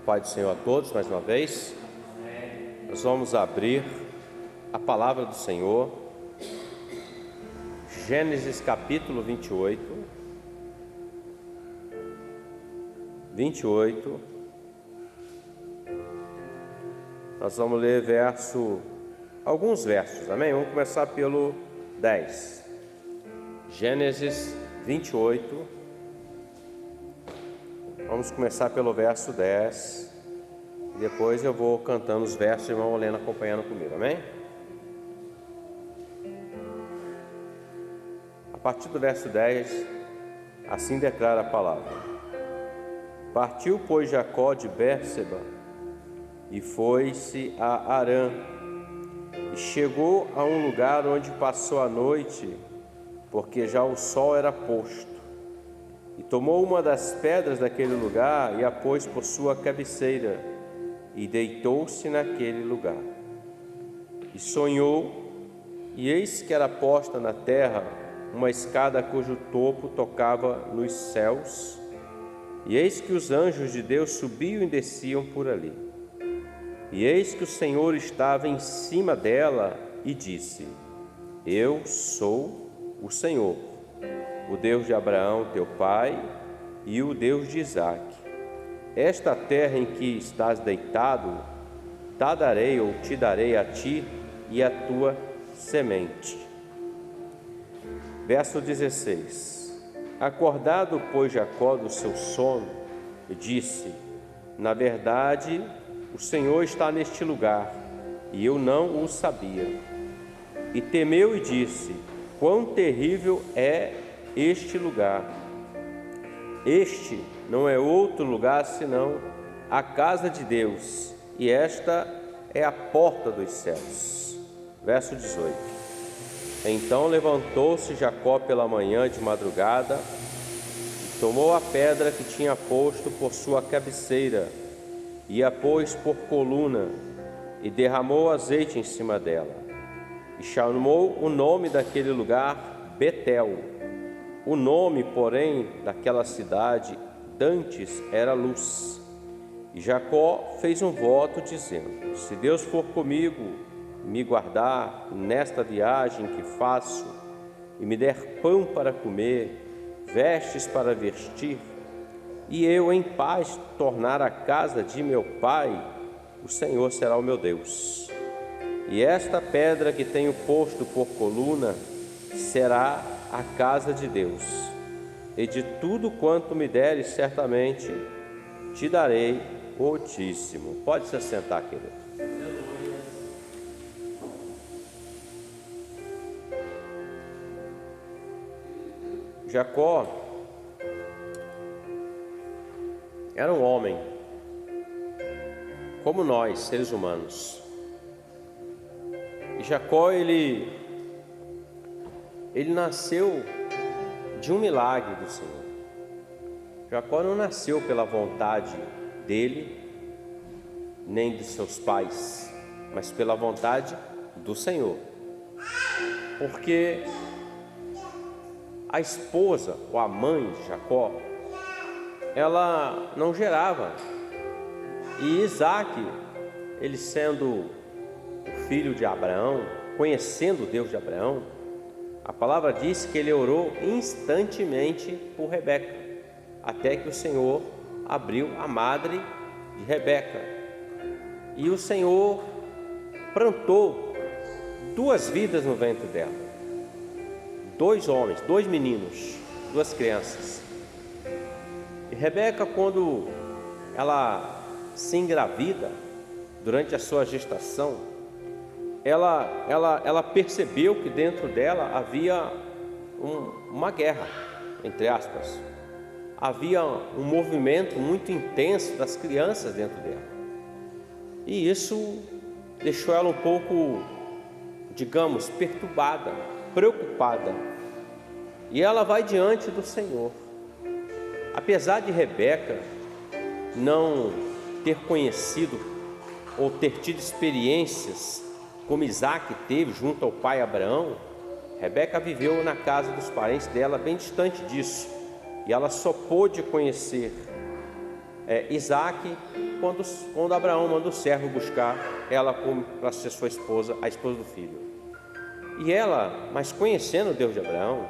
Pai do Senhor a todos, mais uma vez. Nós vamos abrir a palavra do Senhor, Gênesis capítulo 28. Nós vamos ler alguns versos, amém? Vamos começar pelo 10. Gênesis 28. Vamos começar pelo verso 10. E depois eu vou cantando os versos e o irmão Olena acompanhando comigo, amém? A partir do verso 10, assim declara a palavra: Partiu, pois, Jacó de Bérseba e foi-se a Harã, e chegou a um lugar onde passou a noite, porque já o sol era posto. E tomou uma das pedras daquele lugar e a pôs por sua cabeceira, e deitou-se naquele lugar. E sonhou, e eis que era posta na terra uma escada cujo topo tocava nos céus, e eis que os anjos de Deus subiam e desciam por ali. E eis que o Senhor estava em cima dela e disse: Eu sou o Senhor, o Deus de Abraão teu pai e o Deus de Isaque. Esta terra em que estás deitado, te darei a ti e a tua semente. Verso 16. Acordado, pois, Jacó do seu sono, disse: Na verdade, o Senhor está neste lugar, e eu não o sabia. E temeu e disse: Quão terrível é este lugar! Este não é outro lugar senão a casa de Deus, e esta é a porta dos céus. Verso 18. Então levantou-se Jacó pela manhã de madrugada, e tomou a pedra que tinha posto por sua cabeceira, e a pôs por coluna, e derramou azeite em cima dela, e chamou o nome daquele lugar Betel. O nome, porém, daquela cidade dantes era Luz. E Jacó fez um voto dizendo: Se Deus for comigo, me guardar nesta viagem que faço, e me der pão para comer, vestes para vestir, e eu em paz tornar à casa de meu pai, o Senhor será o meu Deus. E esta pedra que tenho posto por coluna será a casa de Deus, e de tudo quanto me deres, certamente te darei o dízimo. Pode se assentar, querido. Jacó era um homem como nós, seres humanos. E Jacó, ele nasceu de um milagre do Senhor. Jacó não nasceu pela vontade dele, nem de seus pais, mas pela vontade do Senhor. Porque a esposa, ou a mãe de Jacó, ela não gerava. E Isaque, ele sendo o filho de Abraão, conhecendo o Deus de Abraão, a palavra diz que ele orou instantemente por Rebeca, até que o Senhor abriu a madre de Rebeca. E o Senhor plantou 2 vidas no ventre dela, 2 homens, 2 meninos, 2 crianças. E Rebeca, quando ela se engravida, durante a sua gestação, ela percebeu que dentro dela havia uma guerra, entre aspas. Havia um movimento muito intenso das crianças dentro dela. E isso deixou ela um pouco, digamos, perturbada, preocupada. E ela vai diante do Senhor. Apesar de Rebeca não ter conhecido ou ter tido experiências como Isaque teve junto ao pai Abraão, Rebeca viveu na casa dos parentes dela, bem distante disso, e ela só pôde conhecer Isaque quando Abraão manda o servo buscar ela para ser sua esposa, a esposa do filho. E ela, mas conhecendo o Deus de Abraão,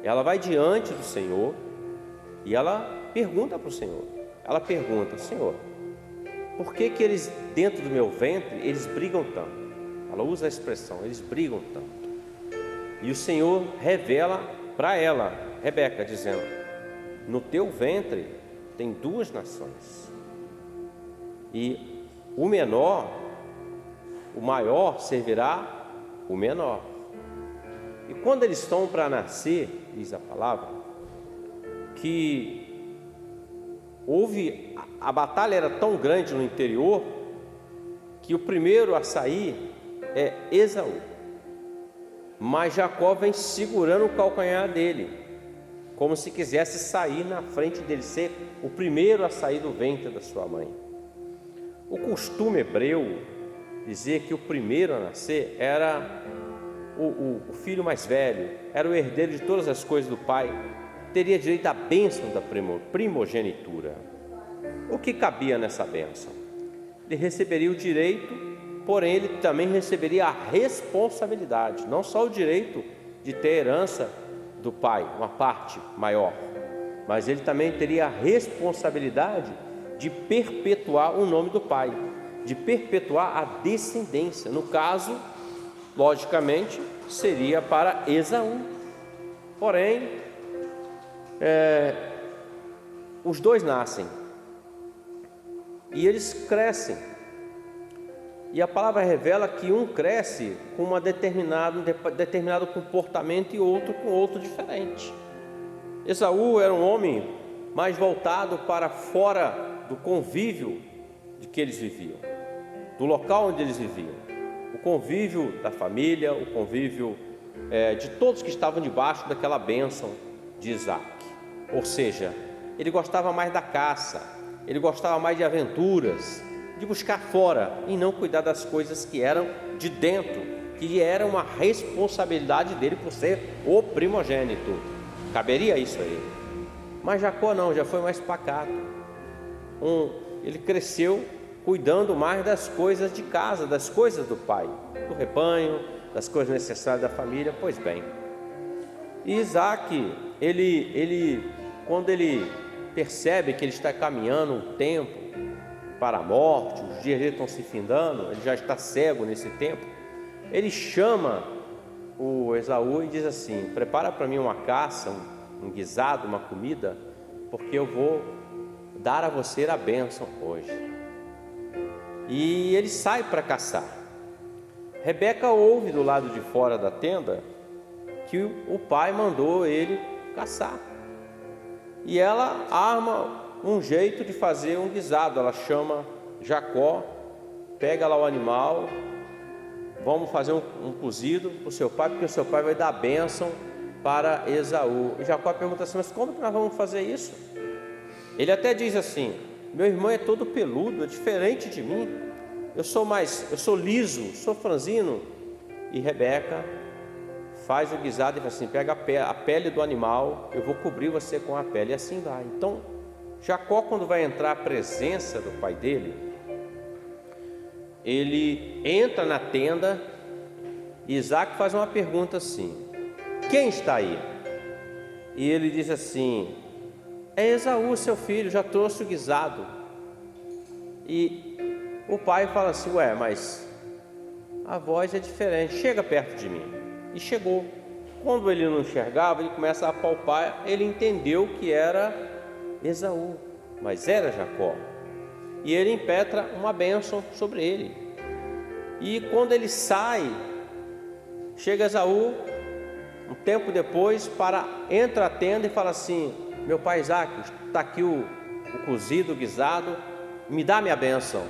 ela vai diante do Senhor e ela pergunta para o Senhor. Ela pergunta: Senhor, por que eles dentro do meu ventre, eles brigam tanto? Ela usa a expressão, eles brigam tanto. E o Senhor revela para ela, Rebeca, dizendo: no teu ventre tem 2 nações, e o maior servirá o menor. E quando eles estão para nascer, diz a palavra, que a batalha era tão grande no interior, que o primeiro a sair é Esaú, mas Jacó vem segurando o calcanhar dele, como se quisesse sair na frente dele, ser o primeiro a sair do ventre da sua mãe. O costume hebreu dizia que o primeiro a nascer era o filho mais velho, era o herdeiro de todas as coisas do pai, teria direito à bênção da primogenitura. O que cabia nessa bênção? Ele receberia o direito, porém ele também receberia a responsabilidade, não só o direito de ter herança do pai, uma parte maior, mas ele também teria a responsabilidade de perpetuar o nome do pai, de perpetuar a descendência. No caso, logicamente, seria para Esaú. Porém, os dois nascem e eles crescem, e a palavra revela que um cresce com um determinado comportamento e outro com outro diferente. Esaú era um homem mais voltado para fora do convívio de que eles viviam, do local onde eles viviam, o convívio da família, o convívio de todos que estavam debaixo daquela bênção de Isaac. Ou seja, ele gostava mais da caça, ele gostava mais de aventuras, de buscar fora e não cuidar das coisas que eram de dentro, que era uma responsabilidade dele por ser o primogênito. Caberia isso a ele. Mas Jacó não, já foi mais pacato. Ele cresceu cuidando mais das coisas de casa, das coisas do pai, do rebanho, das coisas necessárias da família. Pois bem, e Isaac, quando ele percebe que ele está caminhando um tempo para a morte, os dias dele estão se findando, ele já está cego nesse tempo, ele chama o Esaú e diz assim: prepara para mim uma caça, um guisado, uma comida, porque eu vou dar a você a bênção hoje. E ele sai para caçar. Rebeca ouve do lado de fora da tenda que o pai mandou ele caçar, e ela arma um jeito de fazer um guisado. Ela chama Jacó, pega lá o animal, vamos fazer um cozido para o seu pai, porque o seu pai vai dar a bênção para Esaú. E Jacó pergunta assim: mas como que nós vamos fazer isso? Ele até diz assim: meu irmão é todo peludo, é diferente de mim, eu sou liso, sou franzino. E Rebeca faz o guisado e fala assim: pega a pele do animal, eu vou cobrir você com a pele, e assim vai. Então Jacó, quando vai entrar à presença do pai dele, ele entra na tenda e Isaac faz uma pergunta assim: quem está aí? E ele diz assim: é Esaú, seu filho, já trouxe o guisado. E o pai fala assim: ué, mas a voz é diferente, chega perto de mim. E chegou. Quando ele não enxergava, ele começa a apalpar, ele entendeu que era Esaú, mas era Jacó. E ele impetra uma bênção sobre ele. E quando ele sai, chega Esaú, um tempo depois, entra a tenda e fala assim: meu pai Isaac, está aqui o cozido, o guisado, me dá minha bênção.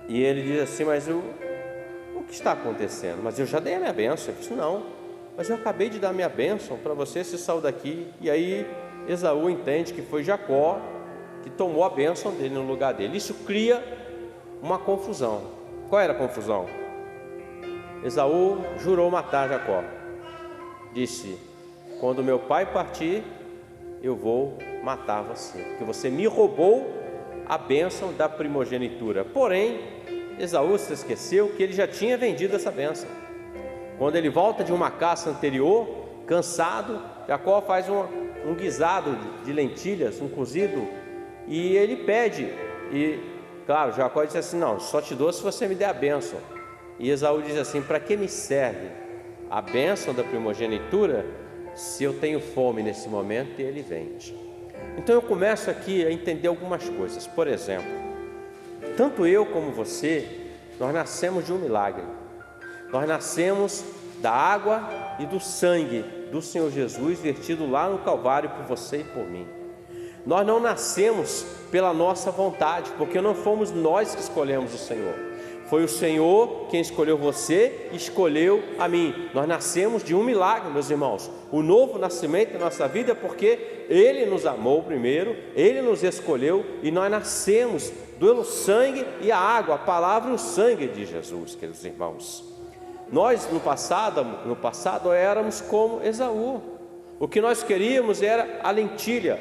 E ele diz assim: mas o que está acontecendo? Mas eu já dei a minha bênção. Ele disse: não, mas eu acabei de dar a minha bênção para você, se saiu daqui. E aí Esaú entende que foi Jacó que tomou a bênção dele no lugar dele. Isso cria uma confusão. Qual era a confusão? Esaú jurou matar Jacó. Disse: quando meu pai partir, eu vou matar você, porque você me roubou a bênção da primogenitura. Porém, Esaú se esqueceu que ele já tinha vendido essa bênção. Quando ele volta de uma caça anterior, cansado, Jacó faz um guisado de lentilhas, um cozido, e ele pede, e claro, Jacó diz assim: não, só te dou se você me der a bênção. E Esaú diz assim: para que me serve a bênção da primogenitura se eu tenho fome nesse momento? E ele vende. Então eu começo aqui a entender algumas coisas. Por exemplo, tanto eu como você, nós nascemos de um milagre. Nós nascemos da água e do sangue do Senhor Jesus vertido lá no Calvário por você e por mim. Nós não nascemos pela nossa vontade, porque não fomos nós que escolhemos o Senhor. Foi o Senhor quem escolheu você e escolheu a mim. Nós nascemos de um milagre, meus irmãos. O novo nascimento da nossa vida é porque Ele nos amou primeiro, Ele nos escolheu e nós nascemos do sangue e a água, a palavra e o sangue de Jesus, queridos irmãos. Nós no passado éramos como Esaú. O que nós queríamos era a lentilha,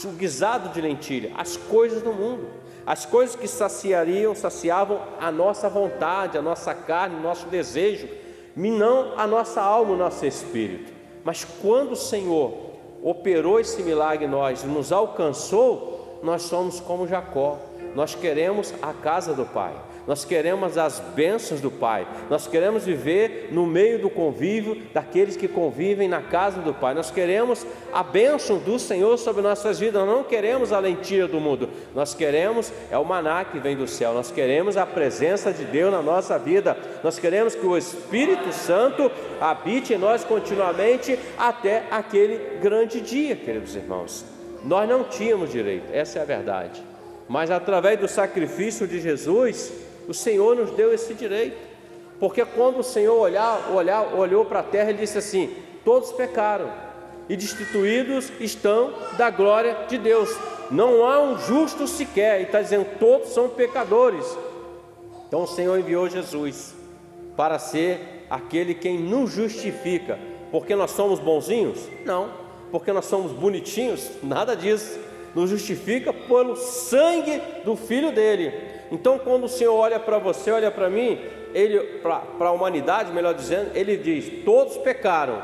o guisado de lentilha, as coisas do mundo, as coisas que saciavam a nossa vontade, a nossa carne, o nosso desejo, e não a nossa alma, o nosso espírito. Mas quando o Senhor operou esse milagre em nós e nos alcançou, nós somos como Jacó. Nós queremos a casa do Pai, nós queremos as bênçãos do Pai, nós queremos viver no meio do convívio daqueles que convivem na casa do Pai, nós queremos a bênção do Senhor sobre nossas vidas, nós não queremos a lentilha do mundo, nós queremos o maná que vem do céu, nós queremos a presença de Deus na nossa vida, nós queremos que o Espírito Santo habite em nós continuamente até aquele grande dia, queridos irmãos. Nós não tínhamos direito, essa é a verdade. Mas através do sacrifício de Jesus, o Senhor nos deu esse direito. Porque quando o Senhor olhou para a terra, Ele disse assim: todos pecaram e destituídos estão da glória de Deus. Não há um justo sequer. E está dizendo: todos são pecadores. Então o Senhor enviou Jesus para ser aquele quem nos justifica. Porque nós somos bonzinhos? Não. Porque nós somos bonitinhos? Nada disso. Nos justifica pelo sangue do Filho dele. Então quando o Senhor olha para você, olha para mim, para a humanidade, melhor dizendo, Ele diz: todos pecaram.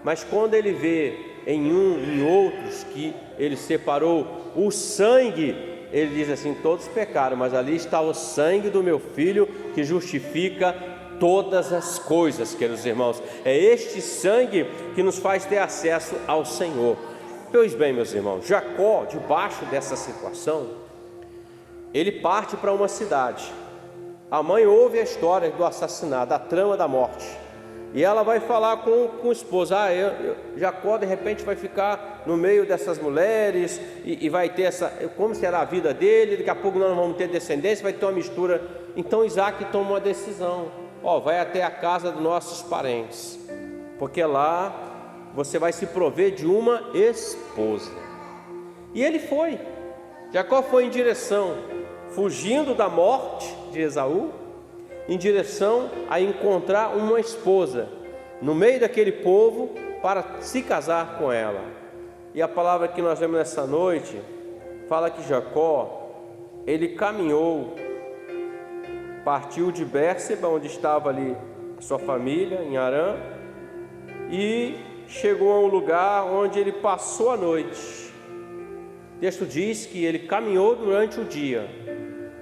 Mas quando Ele vê em outros que Ele separou o sangue, Ele diz assim: todos pecaram, mas ali está o sangue do meu Filho que justifica todas as coisas, queridos irmãos. É este sangue que nos faz ter acesso ao Senhor. Pois bem, meus irmãos, Jacó, debaixo dessa situação, ele parte para uma cidade. A mãe ouve a história do assassinato, da trama da morte, e ela vai falar com o esposo: Jacó de repente vai ficar no meio dessas mulheres e vai ter como será a vida dele, daqui a pouco nós não vamos ter descendência, vai ter uma mistura. Então Isaac toma uma decisão: vai até a casa dos nossos parentes, porque lá você vai se prover de uma esposa. E ele foi. Jacó foi em direção, fugindo da morte de Esaú, em direção a encontrar uma esposa no meio daquele povo para se casar com ela. E a palavra que nós vemos nessa noite fala que Jacó, ele caminhou, partiu de Bérseba, onde estava ali a sua família, em Harã, e chegou a um lugar onde ele passou a noite. O texto diz que ele caminhou durante o dia,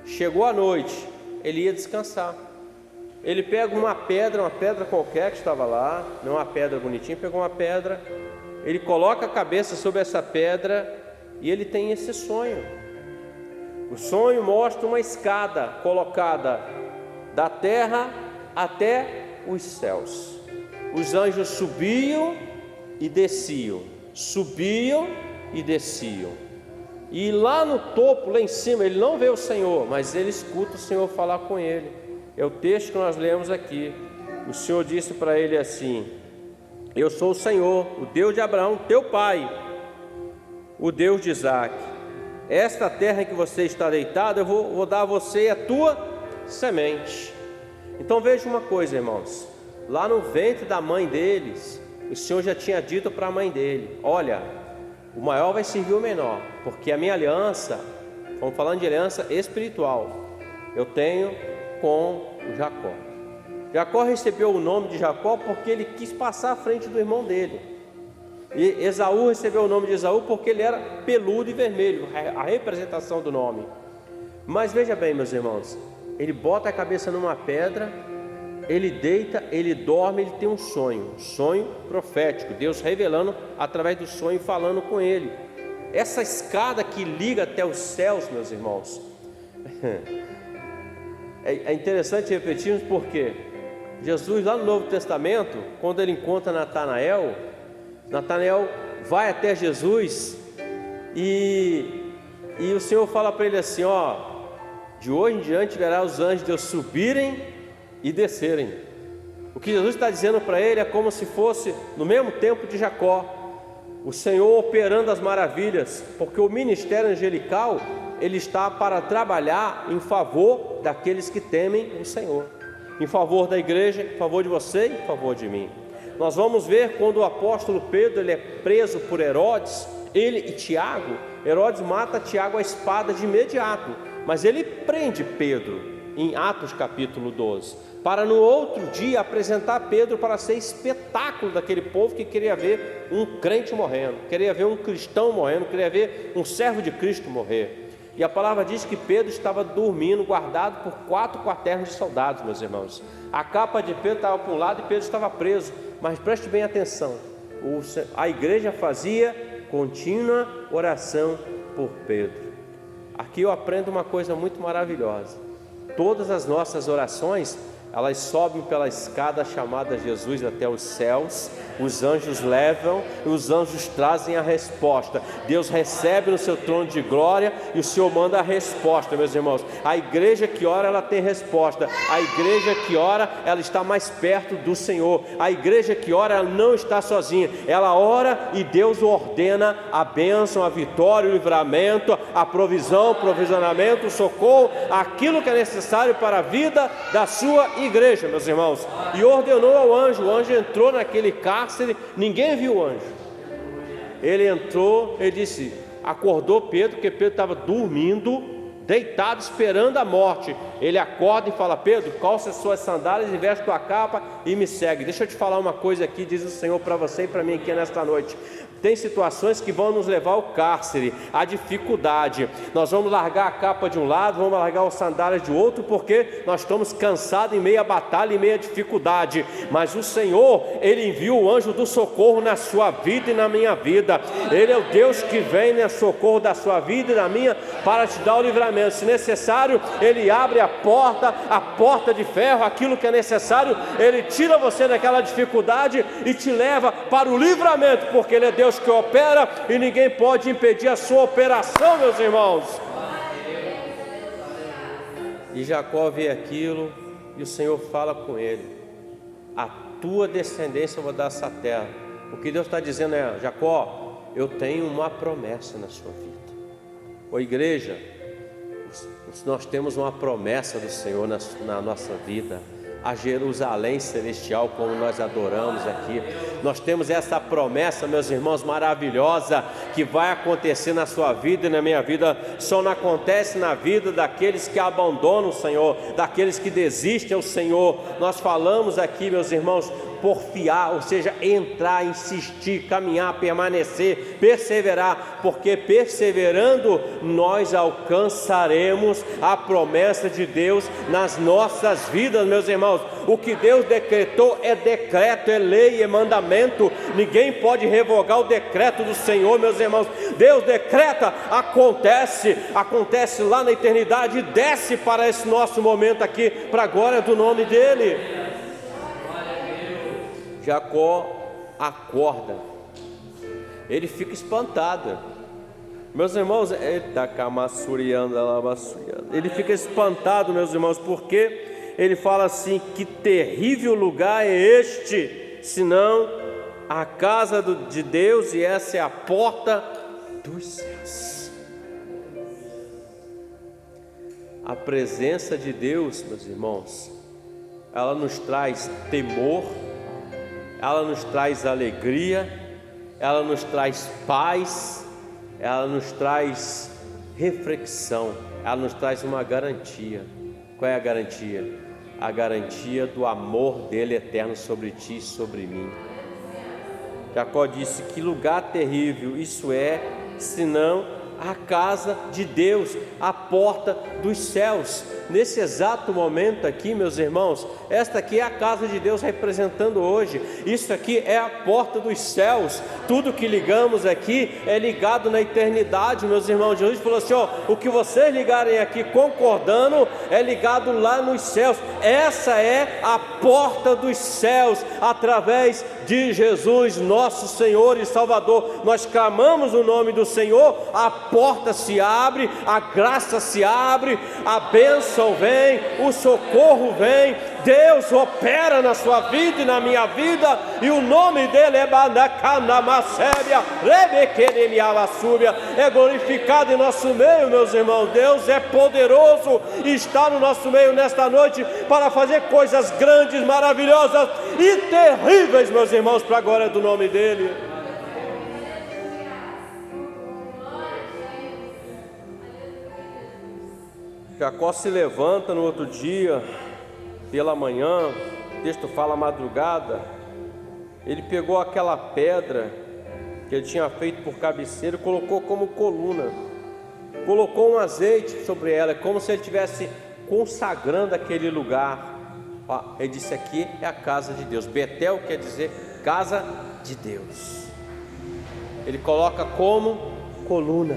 chegou à noite, ele ia descansar. Ele pega uma pedra qualquer que estava lá, não uma pedra bonitinha, pegou uma pedra, ele coloca a cabeça sobre essa pedra e ele tem esse sonho. O sonho mostra uma escada colocada da terra até os céus. Os anjos subiam e desciam, subiam e desciam. E lá no topo, lá em cima, ele não vê o Senhor, mas ele escuta o Senhor falar com ele. É o texto que nós lemos aqui. O Senhor disse para ele assim: eu sou o Senhor, o Deus de Abraão, teu pai, o Deus de Isaac. Esta terra em que você está deitado, eu vou dar a você e a tua semente. Então veja uma coisa, irmãos. Lá no ventre da mãe deles, o Senhor já tinha dito para a mãe dele: olha, o maior vai servir o menor, porque a minha aliança Estamos falando de aliança espiritual. Eu tenho com o Jacó. Jacó recebeu o nome de Jacó porque ele quis passar à frente do irmão dele. E Esaú recebeu o nome de Esaú porque ele era peludo e vermelho, a representação do nome. Mas veja bem, meus irmãos, ele bota a cabeça numa pedra, ele deita, ele dorme, ele tem um sonho profético, Deus revelando através do sonho, falando com ele. Essa escada que liga até os céus, meus irmãos, é interessante repetirmos porque Jesus, lá no Novo Testamento, quando ele encontra Natanael vai até Jesus e o Senhor fala para ele assim: de hoje em diante verá os anjos de Deus subirem e descerem. O que Jesus está dizendo para ele é como se fosse no mesmo tempo de Jacó, o Senhor operando as maravilhas, porque o ministério angelical ele está para trabalhar em favor daqueles que temem o Senhor, em favor da igreja, em favor de você, em favor de mim. Nós vamos ver quando o apóstolo Pedro ele é preso por Herodes, ele e Tiago. Herodes mata Tiago à espada de imediato, mas ele prende Pedro em Atos capítulo 12, para no outro dia apresentar Pedro para ser espetáculo daquele povo que queria ver um crente morrendo, queria ver um cristão morrendo, queria ver um servo de Cristo morrer. E a palavra diz que Pedro estava dormindo, guardado por 4 quartéis de soldados, meus irmãos. A capa de Pedro estava para um lado e Pedro estava preso. Mas preste bem atenção, a igreja fazia contínua oração por Pedro. Aqui eu aprendo uma coisa muito maravilhosa. Todas as nossas orações, elas sobem pela escada chamada Jesus até os céus. Os anjos levam e os anjos trazem a resposta. Deus recebe no seu trono de glória e o Senhor manda a resposta, meus irmãos. A igreja que ora, ela tem resposta. A igreja que ora, ela está mais perto do Senhor. A igreja que ora, ela não está sozinha. Ela ora e Deus ordena a bênção, a vitória, o livramento, a provisão, o provisionamento, o socorro, aquilo que é necessário para a vida da sua igreja, meus irmãos. E ordenou ao anjo. O anjo entrou naquele cárcere, ninguém viu o anjo. Ele entrou, ele disse, acordou Pedro, porque Pedro estava dormindo, deitado, esperando a morte. Ele acorda e fala: Pedro, calça as suas sandálias e veste tua capa e me segue. Deixa eu te falar uma coisa aqui, diz o Senhor para você e para mim aqui nesta noite. Tem situações que vão nos levar ao cárcere, à dificuldade. Nós vamos largar a capa de um lado, vamos largar as sandálias de outro, porque nós estamos cansados em meio à batalha, em meio à dificuldade. Mas o Senhor, Ele envia o anjo do socorro na sua vida e na minha vida. Ele é o Deus que vem no socorro da sua vida e da minha, para te dar o livramento. Se necessário, Ele abre a porta de ferro, aquilo que é necessário. Ele tira você daquela dificuldade e te leva para o livramento, porque Ele é Deus que opera e ninguém pode impedir a sua operação, meus irmãos. E Jacó vê aquilo e o Senhor fala com ele: a tua descendência eu vou dar essa terra. O que Deus está dizendo é: Jacó, eu tenho uma promessa na sua vida. Ô igreja, nós temos uma promessa do Senhor na nossa vida. A Jerusalém celestial, como nós adoramos aqui, nós temos essa promessa, meus irmãos, maravilhosa, que vai acontecer na sua vida e na minha vida. Só não acontece na vida daqueles que abandonam o Senhor, daqueles que desistem ao Senhor. Nós falamos aqui, meus irmãos, porfiar, ou seja, entrar, insistir, caminhar, permanecer, perseverar, porque perseverando nós alcançaremos a promessa de Deus nas nossas vidas, meus irmãos. O que Deus decretou é decreto, é lei, é mandamento. Ninguém pode revogar o decreto do Senhor, meus irmãos. Deus decreta, acontece lá na eternidade e desce para esse nosso momento aqui, para a glória do nome dEle. Jacó acorda, ele fica espantado, meus irmãos. Ele fica espantado, meus irmãos, porque ele fala assim: que terrível lugar é este, senão a casa de Deus, e essa é a porta dos céus. A presença de Deus, meus irmãos, ela nos traz temor, ela nos traz alegria, ela nos traz paz, ela nos traz reflexão, ela nos traz uma garantia. Qual é a garantia? A garantia do amor dele eterno sobre ti e sobre mim. Jacó disse: que lugar terrível isso é, senão a casa de Deus, a porta dos céus. Nesse exato momento aqui, meus irmãos, esta aqui é a casa de Deus representando hoje. Isso aqui é a porta dos céus. Tudo que ligamos aqui é ligado na eternidade, meus irmãos. Jesus falou assim: ó, o que vocês ligarem aqui concordando é ligado lá nos céus. Essa é a porta dos céus, através de Jesus, nosso Senhor e Salvador. Nós clamamos o nome do Senhor, a porta se abre, a graça se abre, a bênção vem, o socorro vem, Deus opera na sua vida e na minha vida, e o nome dele é Banacanamassébia, Rebequeremiavassúbia, é glorificado em nosso meio, meus irmãos. Deus é poderoso e está no nosso meio nesta noite para fazer coisas grandes, maravilhosas e terríveis, meus irmãos, para a glória do nome dele. Jacó se levanta no outro dia, pela manhã, o texto fala madrugada. Ele pegou aquela pedra que ele tinha feito por cabeceira e colocou como coluna, colocou um azeite sobre ela, como se ele estivesse consagrando aquele lugar. Ele disse: aqui é a casa de Deus. Betel quer dizer casa de Deus. Ele coloca como coluna.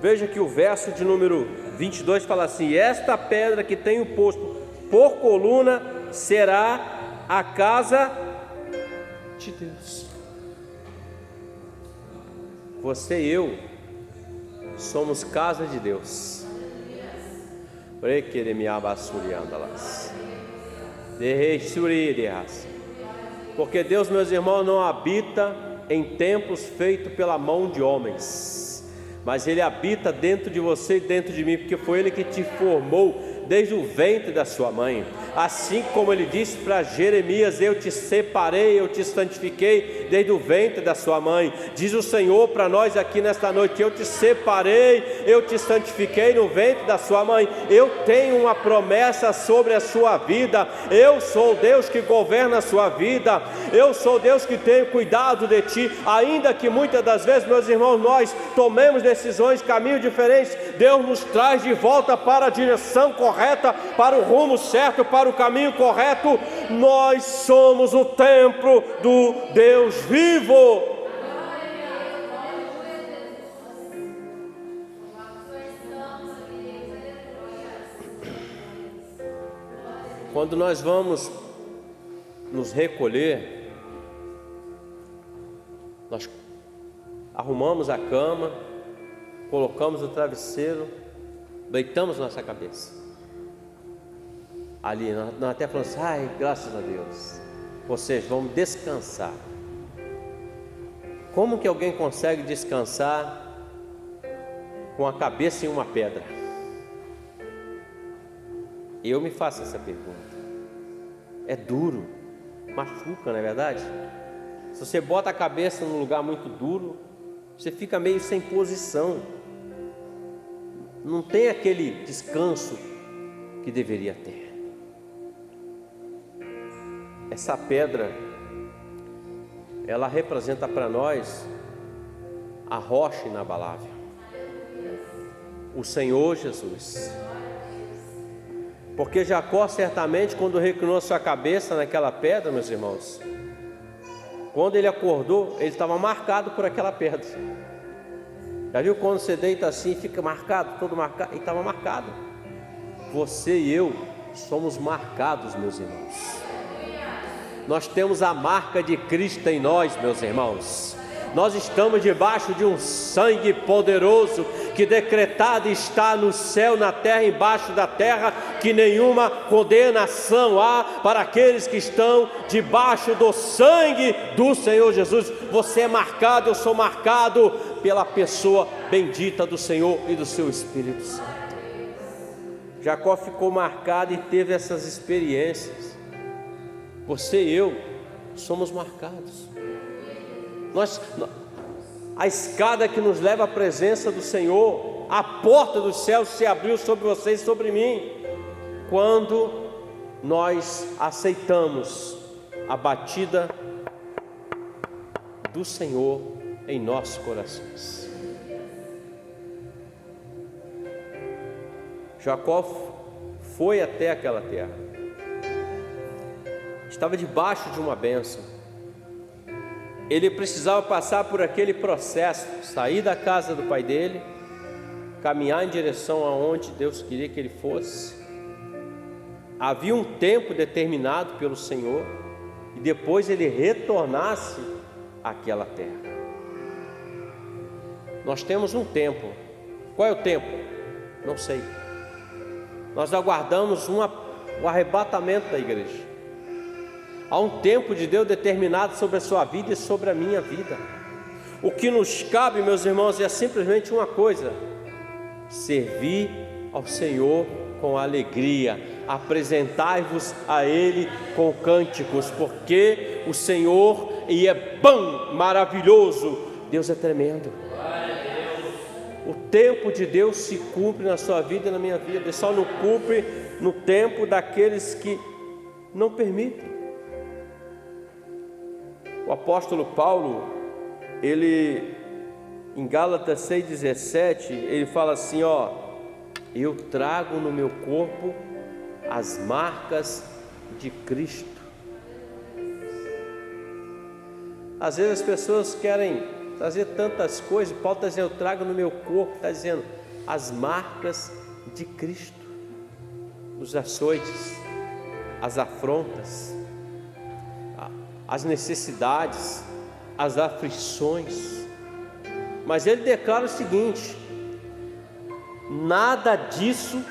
Veja que o verso de número 22 fala assim: esta pedra que tenho posto por coluna será a casa de Deus. Você e eu somos casa de Deus. Porque Deus, meus irmãos, não habita em templos feitos pela mão de homens, mas Ele habita dentro de você e dentro de mim, porque foi Ele que te formou desde o ventre da sua mãe. Assim como Ele disse para Jeremias: eu te separei, eu te santifiquei desde o ventre da sua mãe. Diz o Senhor para nós aqui nesta noite: eu te separei, eu te santifiquei no ventre da sua mãe. Eu tenho uma promessa sobre a sua vida. Eu sou Deus que governa a sua vida. Eu sou Deus que tenho cuidado de ti. Ainda que muitas das vezes, meus irmãos, nós tomemos decisões, caminhos diferentes, Deus nos traz de volta para a direção correta, para o rumo certo, para o caminho correto. Nós somos o templo do Deus vivo. Quando nós vamos nos recolher, nós arrumamos a cama, colocamos o travesseiro, deitamos nossa cabeça. Ali, nós até falamos assim: ai, graças a Deus, vocês vão descansar. Como que alguém consegue descansar com a cabeça em uma pedra? Eu me faço essa pergunta. É duro, machuca, não é verdade? Se você bota a cabeça num lugar muito duro, você fica meio sem posição, não tem aquele descanso que deveria ter. Essa pedra, ela representa para nós a rocha inabalável, o Senhor Jesus. Porque Jacó, certamente, quando reclinou sua cabeça naquela pedra, meus irmãos, quando ele acordou, ele estava marcado por aquela pedra. Já viu quando você deita assim, fica marcado, todo marcado? Ele estava marcado. Você e eu somos marcados, meus irmãos. Nós temos a marca de Cristo em nós, meus irmãos. Nós estamos debaixo de um sangue poderoso, que decretado está no céu, na terra, embaixo da terra, que nenhuma condenação há para aqueles que estão debaixo do sangue do Senhor Jesus. Você é marcado, eu sou marcado pela pessoa bendita do Senhor e do seu Espírito Santo. Jacó ficou marcado e teve essas experiências. Você e eu somos marcados. A escada que nos leva à presença do Senhor a porta do céu se abriu sobre você e sobre mim, quando nós aceitamos a batida do Senhor em nossos corações. Jacó foi até aquela terra, estava debaixo de uma bênção. Ele precisava passar por aquele processo, sair da casa do pai dele, caminhar em direção aonde Deus queria que ele fosse. Havia um tempo determinado pelo Senhor, e depois ele retornasse àquela terra. Nós temos um tempo. Qual é o tempo? Não sei. Nós aguardamos o arrebatamento da igreja. Há um tempo de Deus determinado sobre a sua vida e sobre a minha vida. O que nos cabe, meus irmãos, é simplesmente uma coisa: servir ao Senhor com alegria, apresentai-vos a Ele com cânticos, porque o Senhor é bom, maravilhoso, Deus é tremendo. O tempo de Deus se cumpre na sua vida e na minha vida, Ele só não cumpre no tempo daqueles que não permitem. O apóstolo Paulo, ele em Gálatas 6,17, ele fala assim: eu trago no meu corpo as marcas de Cristo. Às vezes as pessoas querem trazer tantas coisas. Paulo está dizendo: eu trago no meu corpo, está dizendo as marcas de Cristo, os açoites, as afrontas, as necessidades, as aflições. Mas ele declara o seguinte: nada disso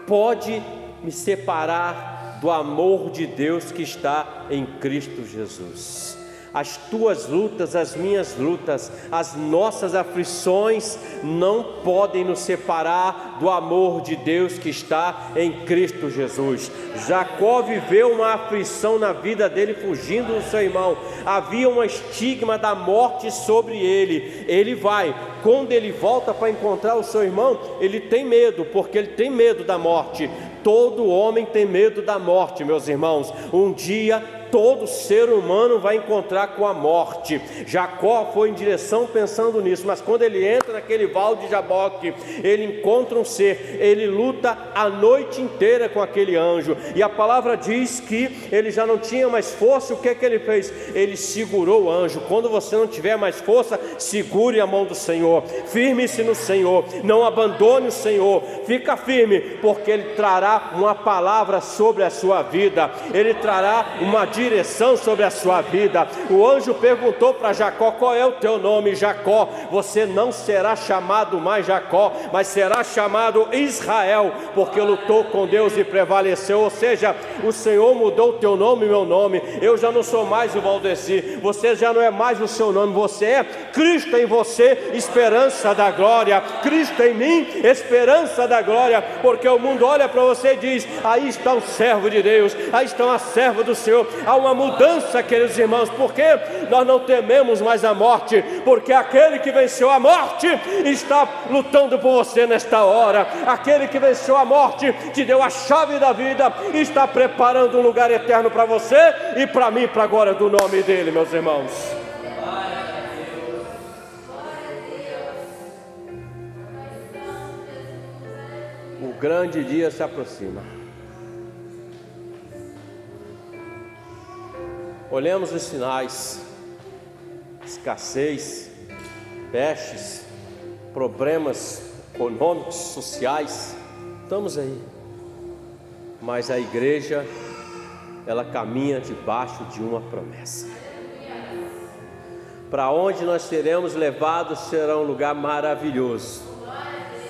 pode me separar do amor de Deus que está em Cristo Jesus. As tuas lutas, as minhas lutas, as nossas aflições não podem nos separar do amor de Deus que está em Cristo Jesus. Jacó viveu uma aflição na vida dele, fugindo do seu irmão. Havia um estigma da morte sobre ele. Ele vai, quando ele volta para encontrar o seu irmão, ele tem medo, porque ele tem medo da morte. Todo homem tem medo da morte, meus irmãos. Um dia todo ser humano vai encontrar com a morte. Jacó foi em direção pensando nisso, mas quando ele entra naquele vale de Jaboque, ele encontra um ser, ele luta a noite inteira com aquele anjo, e a palavra diz que ele já não tinha mais força. O que é que ele fez? Ele segurou o anjo. Quando você não tiver mais força, segure a mão do Senhor, firme-se no Senhor, não abandone o Senhor, fica firme, porque Ele trará uma palavra sobre a sua vida, Ele trará uma direção sobre a sua vida. O anjo perguntou para Jacó: qual é o teu nome? Jacó. Você não será chamado mais Jacó, mas será chamado Israel, porque lutou com Deus e prevaleceu. Ou seja, o Senhor mudou o teu nome e meu nome. Eu já não sou mais o Valdeci, você já não é mais o seu nome, você é Cristo em você, esperança da glória. Cristo em mim, esperança da glória. Porque o mundo olha para você e diz: aí está um servo de Deus, aí está uma serva do Senhor. Há uma mudança, queridos irmãos, porque nós não tememos mais a morte, porque aquele que venceu a morte está lutando por você nesta hora. Aquele que venceu a morte te deu a chave da vida, está preparando um lugar eterno para você e para mim, para a glória do nome dele, meus irmãos. O grande dia se aproxima. Olhemos os sinais: escassez, pestes, problemas econômicos, sociais, estamos aí. Mas a igreja, ela caminha debaixo de uma promessa. Para onde nós seremos levados será um lugar maravilhoso.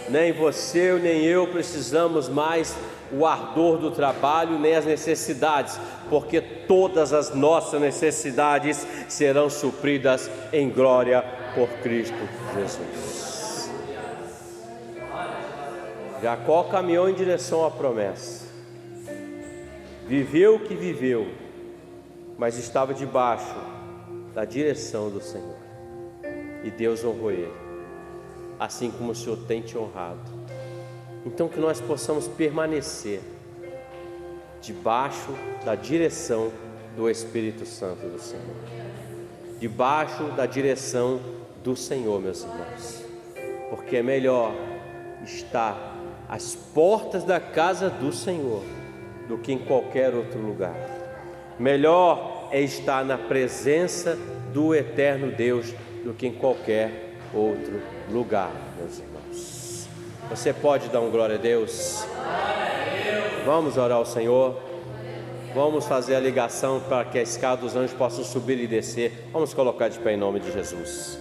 Nem você nem eu precisamos mais o ardor do trabalho, nem as necessidades, porque todas as nossas necessidades serão supridas em glória por Cristo Jesus. Jacó caminhou em direção à promessa, viveu o que viveu, mas estava debaixo da direção do Senhor, e Deus honrou ele. assim como o Senhor tem te honrado. Então que nós possamos permanecer debaixo da direção do Espírito Santo do Senhor, debaixo da direção do Senhor, meus irmãos, porque é melhor estar às portas da casa do Senhor do que em qualquer outro lugar. Melhor é estar na presença do eterno Deus do que em qualquer outro lugar, meus irmãos. Você pode dar um glória a Deus? Vamos orar ao Senhor. Vamos fazer a ligação para que a escada dos anjos possa subir e descer. Vamos colocar de pé em nome de Jesus.